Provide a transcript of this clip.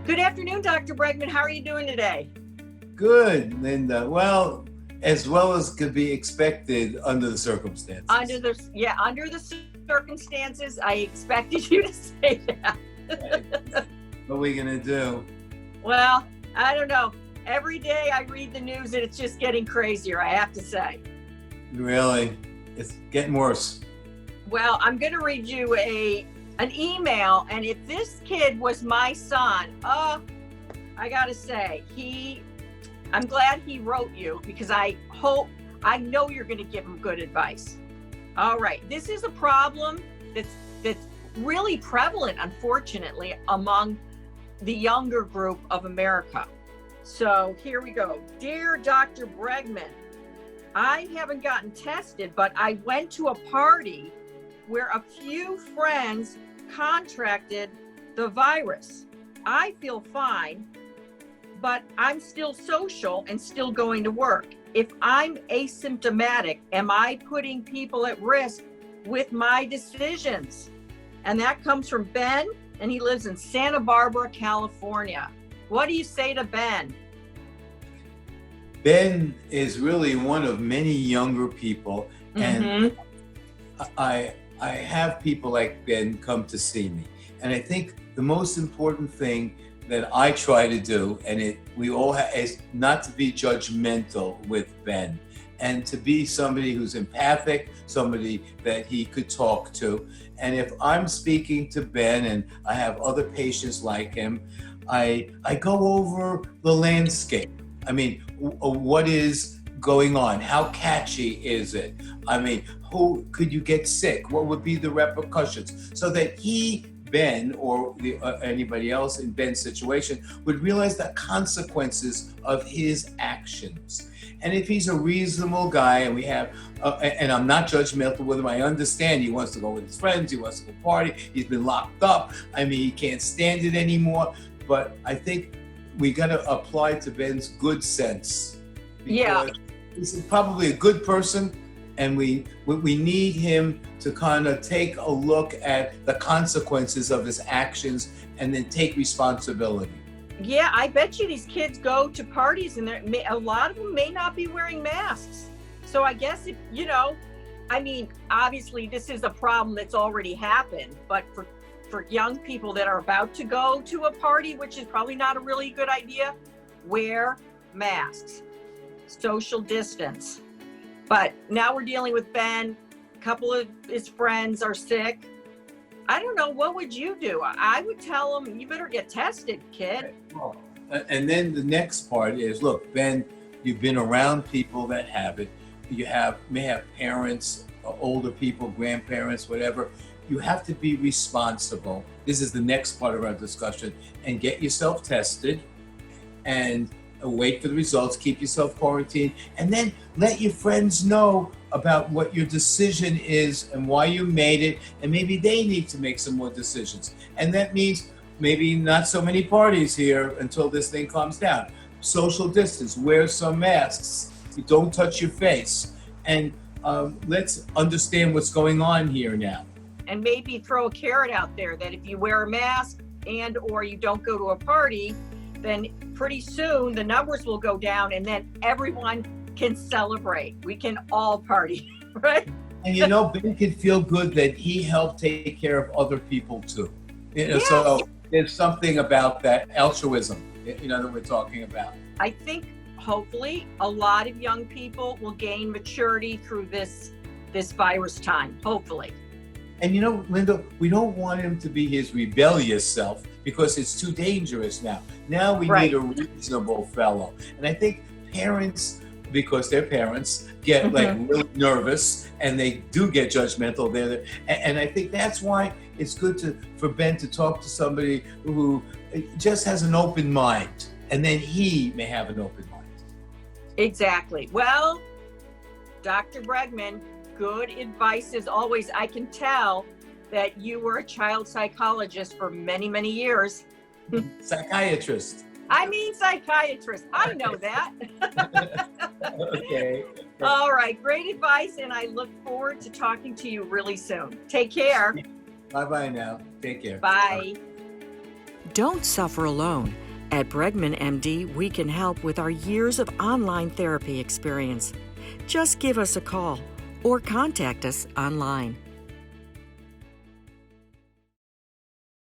Good afternoon, Dr. Bregman. How are you doing today? Good, Linda. Well as could be expected under the circumstances. Under the circumstances, I expected you to say that. What are we gonna do? Well, I don't know. Every day I read the news and it's just getting crazier, I have to say. Really, it's getting worse. Well, I'm going to read you an email, and if this kid was my son, I got to say, I'm glad he wrote you, because I know you're going to give him good advice. All right, this is a problem that's really prevalent, unfortunately, among the younger group of America. So here we go. Dear Dr. Bregman, I haven't gotten tested, but I went to a party where a few friends contracted the virus. I feel fine, but I'm still social and still going to work. If I'm asymptomatic, am I putting people at risk with my decisions? And that comes from Ben, and he lives in Santa Barbara, California. What do you say to Ben? Ben is really one of many younger people, and I have people like Ben come to see me. And I think the most important thing that I try to do, and we all have, is not to be judgmental with Ben, and to be somebody who's empathic, somebody that he could talk to. And if I'm speaking to Ben and I have other patients like him, I go over the landscape. I mean, what is going on? How catchy is it? I mean, who could you get sick? What would be the repercussions? So that Ben, or anybody else in Ben's situation would realize the consequences of his actions. And if he's a reasonable guy, and we have, and I'm not judgmental with him, I understand he wants to go with his friends, he wants to go party, he's been locked up, I mean, he can't stand it anymore. But I think we got to apply to Ben's good sense. Yeah. He's probably a good person, and we need him to kind of take a look at the consequences of his actions and then take responsibility. Yeah, I bet you these kids go to parties and a lot of them may not be wearing masks. So I guess, obviously this is a problem that's already happened, but for young people that are about to go to a party, which is probably not a really good idea, wear masks, social distance. But now we're dealing with Ben. A couple of his friends are sick. I don't know, what would you do? I would tell him, you better get tested, kid. Well, and then the next part is, look, Ben, you've been around people that have it. You may have parents, older people, grandparents, whatever. You have to be responsible. This is the next part of our discussion. And get yourself tested and wait for the results, keep yourself quarantined, and then let your friends know about what your decision is and why you made it, and maybe they need to make some more decisions. And that means maybe not so many parties here until this thing calms down. Social distance, wear some masks, don't touch your face, and let's understand what's going on here now. And maybe throw a carrot out there that if you wear a mask and or you don't go to a party, then pretty soon the numbers will go down, and then everyone can celebrate. We can all party, right? And Ben can feel good that he helped take care of other people too. Yes. So there's something about that altruism, that we're talking about. I think hopefully a lot of young people will gain maturity through this virus time, hopefully. And Linda, we don't want him to be his rebellious self, because it's too dangerous now. Now we need a reasonable fellow. And I think parents, because they're parents, get really nervous, and they do get judgmental there. And I think that's why it's good for Ben to talk to somebody who just has an open mind, and then he may have an open mind. Exactly. Well, Dr. Bregman, good advice as always. I can tell that you were a child psychologist for many, many years. Psychiatrist. I mean psychiatrist. I know that. Okay. All right. Great advice. And I look forward to talking to you really soon. Take care. Bye-bye now. Take care. Bye. Don't suffer alone. At BregmanMD, we can help with our years of online therapy experience. Just give us a call or contact us online.